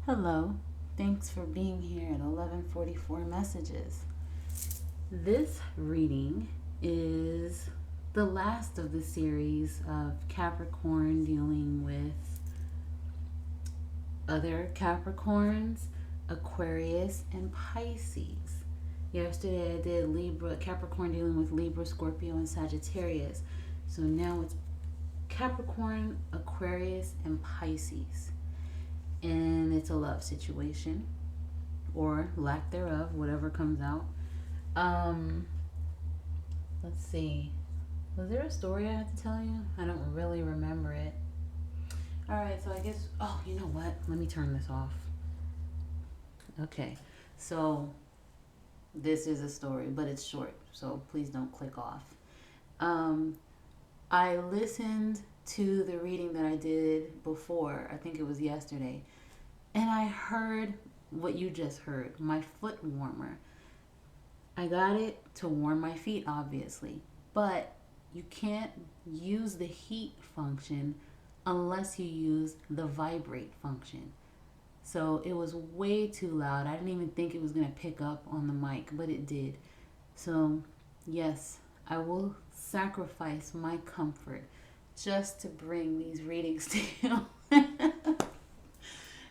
Hello, thanks for being here at 11:44 messages. This reading is the last of the series of Capricorn dealing with other Capricorns, Aquarius, and Pisces. Yesterday I did Libra, Capricorn dealing with Libra, Scorpio, and Sagittarius. So now it's Capricorn, Aquarius, and Pisces. And it's a love situation or lack thereof, whatever comes out. Um, let's see. Was there a story I had to tell you? I don't really remember it. All right, so I guess. Oh, you know what? Let me turn this off. Okay, so this is a story, but it's short, so please don't click off. Um, I listened to the reading that I did before. I think it was yesterday, and I heard what you just heard. My foot warmer. I got it to warm my feet, obviously, but you can't use the heat function unless you use the vibrate function. So it was way too loud. I didn't even think it was going to pick up on the mic, but it did. So, yes, I will sacrifice my comfort just to bring these readings to you.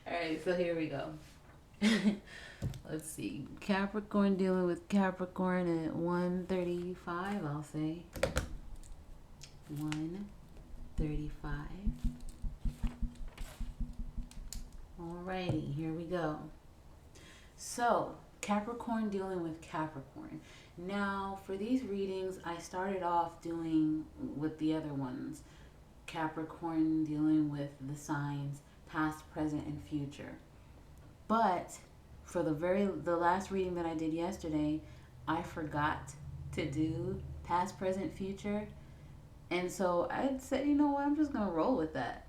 All right, so here we go. Let's see. Capricorn dealing with Capricorn at 135, I'll say. 135. Alrighty, here we go. So, Capricorn dealing with Capricorn. Now, for these readings, I started off doing with the other ones. Capricorn dealing with the signs past, present, and future. But for the last reading that I did yesterday, I forgot to do past, present, future. And so I said, you know what, I'm just gonna roll with that.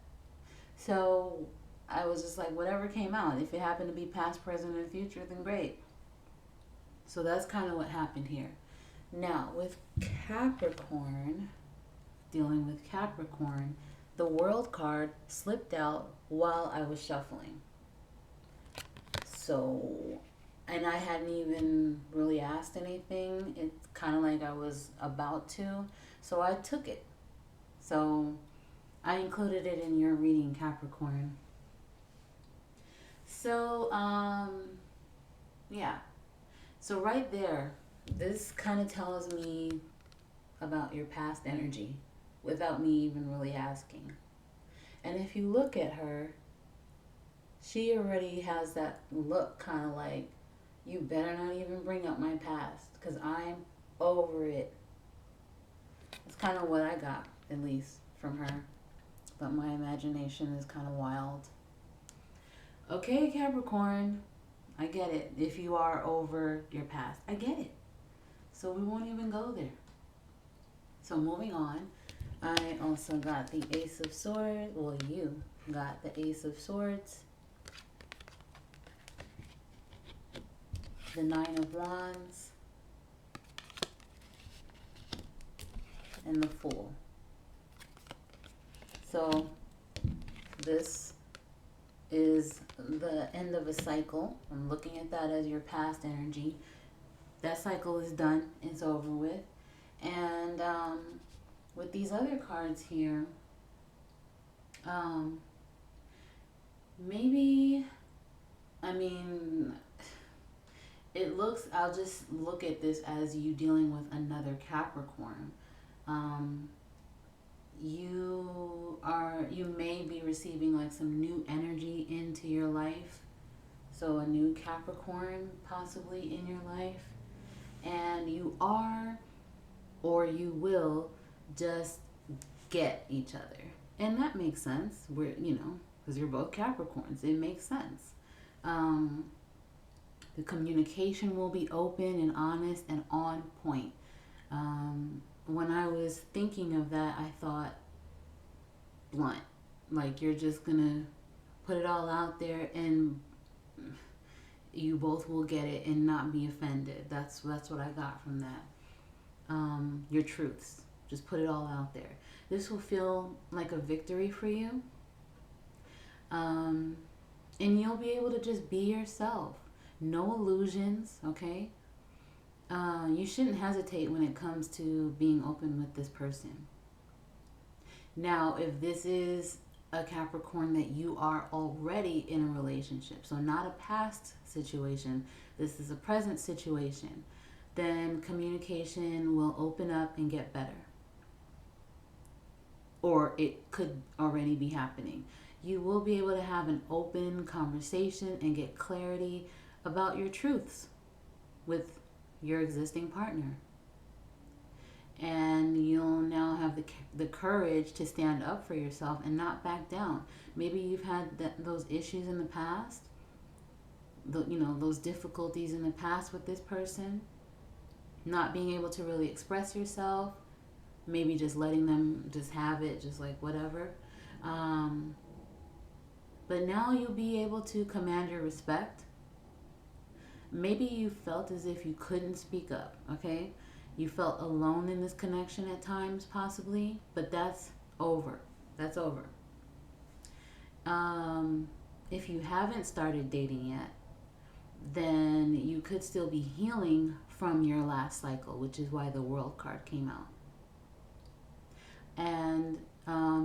So I was just like, whatever came out. If it happened to be past, present, and future, then great. So that's kind of what happened here. Now, with Capricorn, dealing with Capricorn, the World card slipped out while I was shuffling. So, and I hadn't even really asked anything. It's kind of like I was about to. So I took it. So I included it in your reading, Capricorn. So, yeah. So right there, this kind of tells me about your past energy without me even really asking. And if you look at her, she already has that look kind of like, you better not even bring up my past because I'm over it. It's kind of what I got, at least, from her. But my imagination is kind of wild. Okay, Capricorn, I get it. If you are over your past, I get it. So we won't even go there. So moving on, I also got the Ace of Swords. Well, you got the Ace of Swords, the Nine of Wands, and the Fool. So this is the end of a cycle. I'm looking at that as your past energy. That cycle is done. It's over with. And with these other cards here, maybe, I mean, it looks, I'll just look at this as you dealing with another Capricorn. Um, you may be receiving like some new energy into your life. So a new Capricorn possibly in your life. And you are or you will just get each other. And that makes sense. Because you're both Capricorns. It makes sense. Um, the communication will be open and honest and on point. When I was thinking of that, I thought blunt. Like you're just going to put it all out there and you both will get it and not be offended. That's what I got from that. Your truths. Just put it all out there. This will feel like a victory for you. Um, And you'll be able to just be yourself. No illusions, okay? You shouldn't hesitate when it comes to being open with this person. Now, if this is a Capricorn that you are already in a relationship, so not a past situation, this is a present situation, then communication will open up and get better. Or it could already be happening. You will be able to have an open conversation and get clarity about your truths with your existing partner. And you'll now have the courage to stand up for yourself and not back down. Maybe you've had those issues in the past, those difficulties in the past with this person, not being able to really express yourself, maybe just letting them just have it, just like whatever. But now you'll be able to command your respect. Maybe you felt as if you couldn't speak up, okay? You felt alone in this connection at times, possibly, but that's over. That's over. If you haven't started dating yet, then you could still be healing from your last cycle, which is why the World card came out. And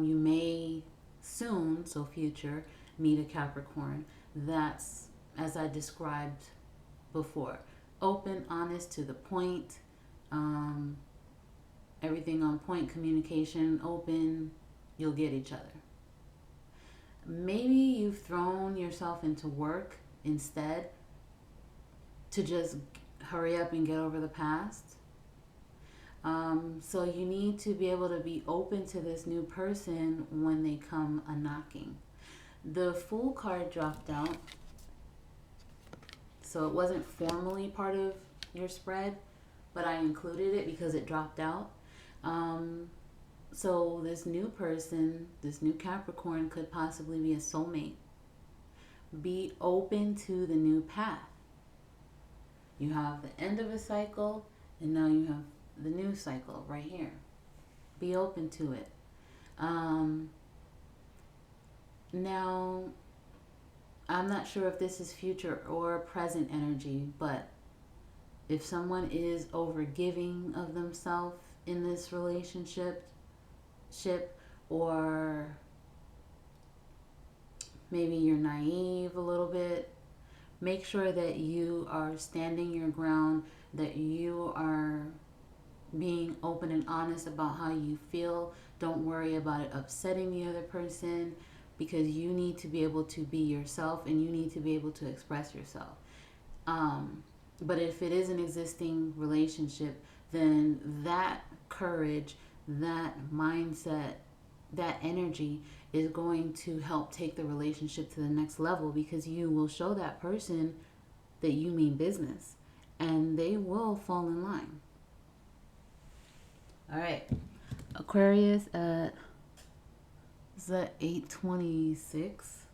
you may soon, so future, meet a Capricorn that's, as I described before, open, honest, to the point, everything on point, communication, open, you'll get each other. Maybe you've thrown yourself into work instead to just hurry up and get over the past. So you need to be able to be open to this new person when they come a-knocking. The Fool card dropped out, so it wasn't formally part of your spread, but I included it because it dropped out. So this new person, this new Capricorn, could possibly be a soulmate. Be open to the new path. You have the end of a cycle, and now you have the new cycle right here. Be open to it. Now, I'm not sure if this is future or present energy, but if someone is overgiving of themselves in this relationship, or maybe you're naive a little bit, make sure that you are standing your ground, that you are being open and honest about how you feel. Don't worry about it upsetting the other person, because you need to be able to be yourself and you need to be able to express yourself. But if it is an existing relationship, then that courage, that mindset, that energy is going to help take the relationship to the next level, because you will show that person that you mean business and they will fall in line. All right, Aquarius at, is that 826?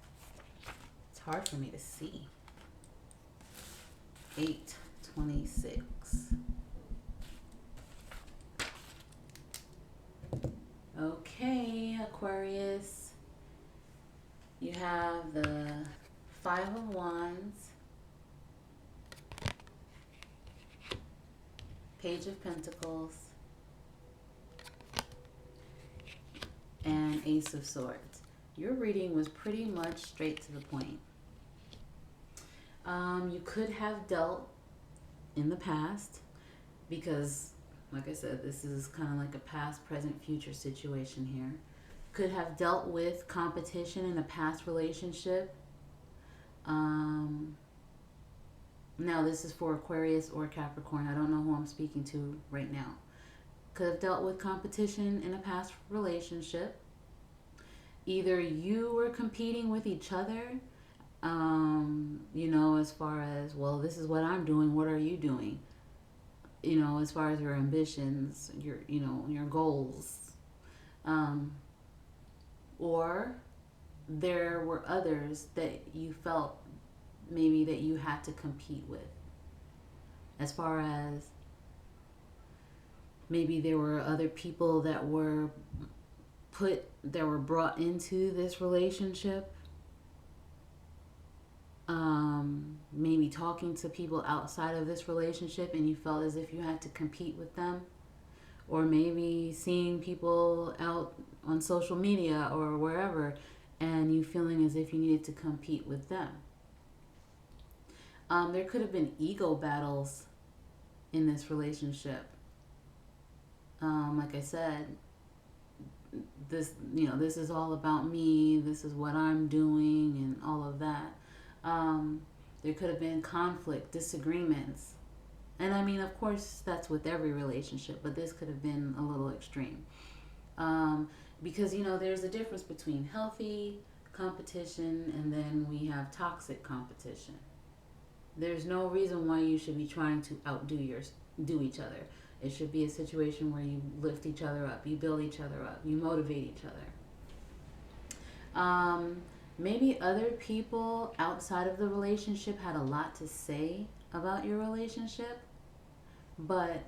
It's hard for me to see. 826. Okay, Aquarius. You have the Five of Wands, Page of Pentacles, and Ace of Swords. Your reading was pretty much straight to the point. You could have dealt in the past, because, like I said, this is kind of like a past, present, future situation here. Could have dealt with competition in a past relationship. Now this is for Aquarius or Capricorn. I don't know who I'm speaking to right now. Could have dealt with competition in a past relationship. Either you were competing with each other, as far as, well, this is what I'm doing, what are you doing? As far as your ambitions, your goals. Or there were others that you felt maybe that you had to compete with. As far as maybe there were other people that were brought into this relationship. maybe talking to people outside of this relationship and you felt as if you had to compete with them, or maybe seeing people out on social media or wherever and you feeling as if you needed to compete with them. There could have been ego battles in this relationship. Like I said, this is all about me, this is what I'm doing, and all of that. There could have been conflict, disagreements. And I mean, of course, that's with every relationship, but this could have been a little extreme. Because, there's a difference between healthy competition and then we have toxic competition. There's no reason why you should be trying to outdo do each other. It should be a situation where you lift each other up, you build each other up, you motivate each other. Maybe other people outside of the relationship had a lot to say about your relationship, but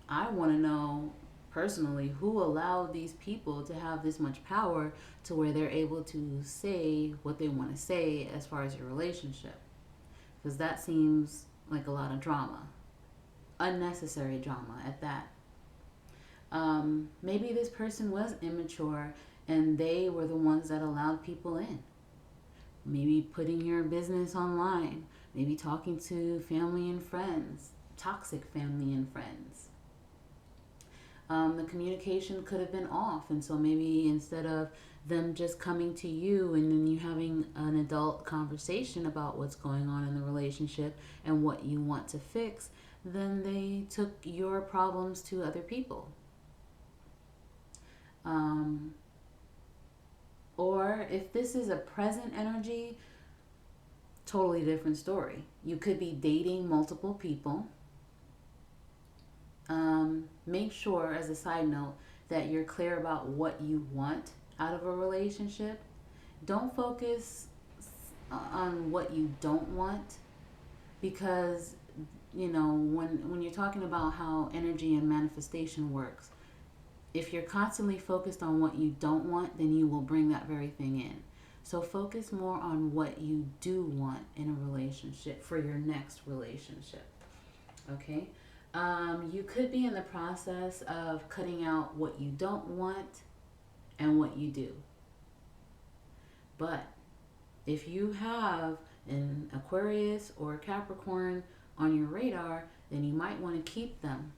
I want to know personally who allowed these people to have this much power to where they're able to say what they want to say as far as your relationship, because that seems like a lot of drama, unnecessary drama at that. Maybe this person was immature and they were the ones that allowed people in. Maybe putting your business online, maybe talking to family and friends, toxic family and friends. The communication could have been off, and so maybe instead of them just coming to you and then you having an adult conversation about what's going on in the relationship and what you want to fix, then they took your problems to other people. Or if this is a present energy, totally different story. You could be dating multiple people. Make sure, as a side note, that you're clear about what you want out of a relationship. Don't focus on what you don't want, because when you're talking about how energy and manifestation works, if you're constantly focused on what you don't want, then you will bring that very thing in. So focus more on what you do want in a relationship for your next relationship. Okay? You could be in the process of cutting out what you don't want and what you do. But if you have an Aquarius or a Capricorn on your radar, then you might want to keep them,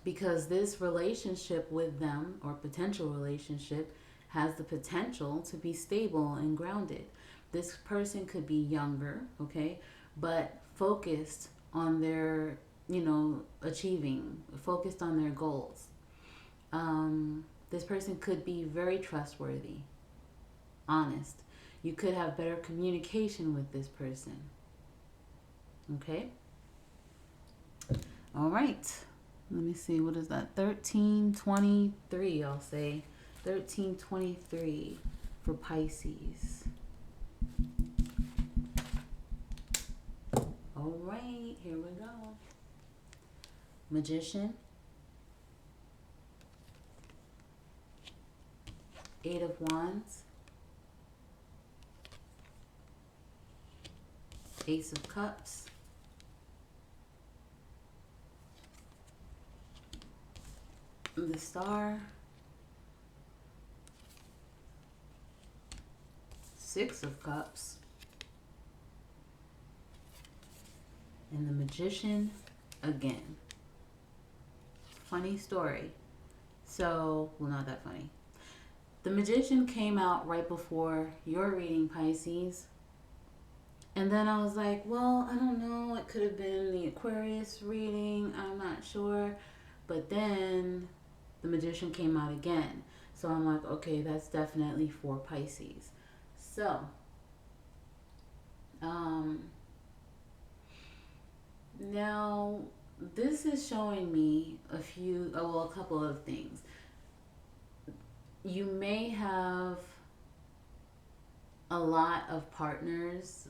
because this relationship with them, or potential relationship, has the potential to be stable and grounded. This person could be younger, okay, but focused on their, achieving, focused on their goals. This person could be very trustworthy, honest. You could have better communication with this person. Okay? All right. Let me see, what is that? 1323, I'll say. 1323 for Pisces. All right, here we go. Magician. 8 of Wands. Ace of Cups. The Star. 6 of Cups. And the Magician again. Funny story. So, well, not that funny. The Magician came out right before your reading, Pisces. And then I was like, well, I don't know. It could have been the Aquarius reading. I'm not sure. But then the Magician came out again. So I'm like, okay, that's definitely for Pisces. So, now this is showing me a couple of things. You may have a lot of partners,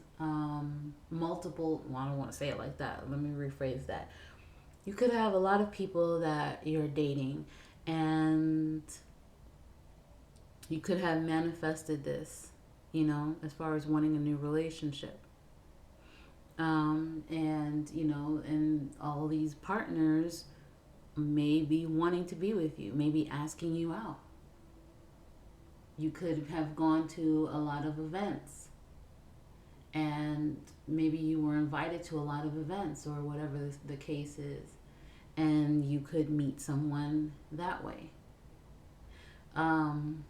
multiple, well, I don't want to say it like that. Let me rephrase that. You could have a lot of people that you're dating, and you could have manifested this, as far as wanting a new relationship. And, and all these partners may be wanting to be with you, maybe asking you out. You could have gone to a lot of events, and maybe you were invited to a lot of events or whatever the case is, and you could meet someone that way. Um,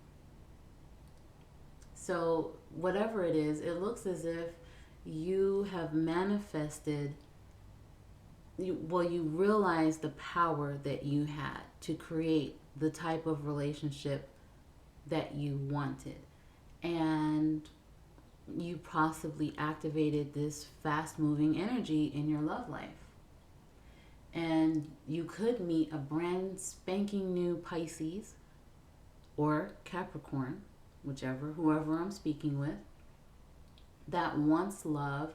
so, whatever it is, it looks as if you have manifested, you realize the power that you had to create the type of relationship that you wanted. And you possibly activated this fast moving energy in your love life. And you could meet a brand spanking new Pisces or Capricorn, whoever I'm speaking with, that wants love,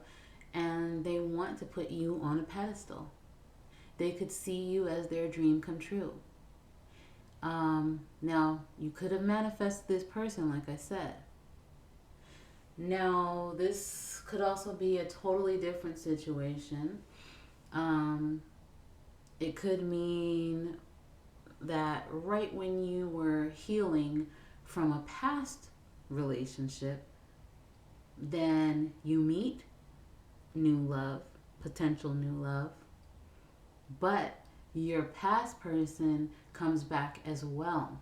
and they want to put you on a pedestal. They could see you as their dream come true. Now, you could have manifested this person, like I said. Now, this could also be a totally different situation. It could mean that right when you were healing from a past relationship, then you meet new love, potential new love, but your past person comes back as well.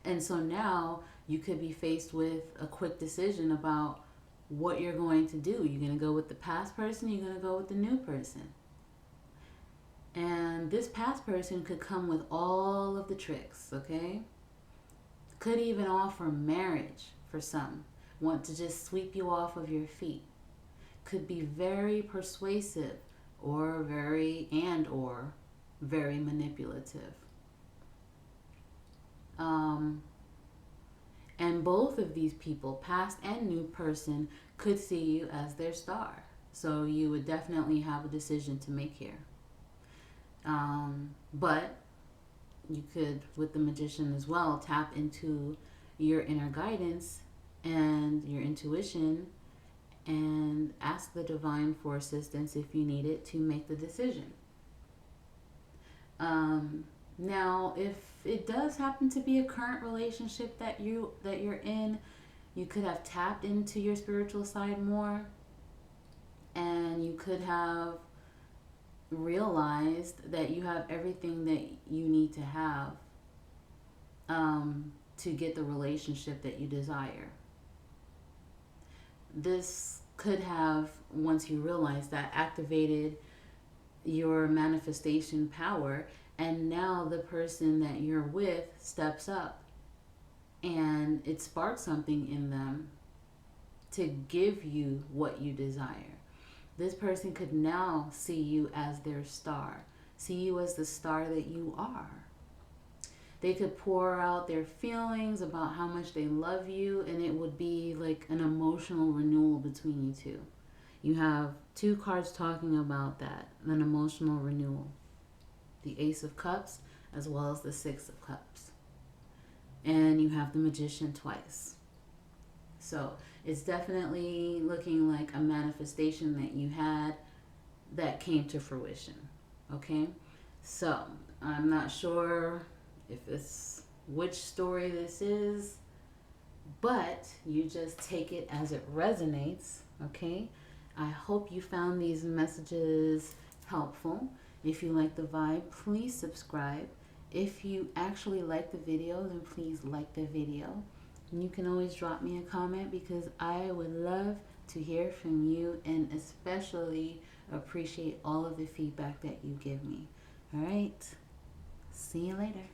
And so now you could be faced with a quick decision about what you're going to do. You're going to go with the past person, you're going to go with the new person. And this past person could come with all of the tricks, okay? Could even offer marriage for some. Want to just sweep you off of your feet. Could be very persuasive or very manipulative. And both of these people, past and new person, could see you as their star. So you would definitely have a decision to make here. But you could, with the Magician as well, tap into your inner guidance and your intuition and ask the divine for assistance if you need it to make the decision. Now, if it does happen to be a current relationship that you're in, you could have tapped into your spiritual side more, and you could have realized that you have everything that you need to have to get the relationship that you desire. This could have, once you realize that, activated your manifestation power, and now the person that you're with steps up and it sparks something in them to give you what you desire. This person could now see you as their star, see you as the star that you are. They could pour out their feelings about how much they love you, and it would be like an emotional renewal between you two. You have two cards talking about that, an emotional renewal. The Ace of Cups as well as the Six of Cups. And you have the Magician twice. So it's definitely looking like a manifestation that you had that came to fruition. Okay? So I'm not sure if it's which story this is, but you just take it as it resonates. Okay? I hope you found these messages helpful. If you like the vibe, please subscribe. If you actually like the video, then please like the video. And you can always drop me a comment because I would love to hear from you and especially appreciate all of the feedback that you give me. All right. See you later.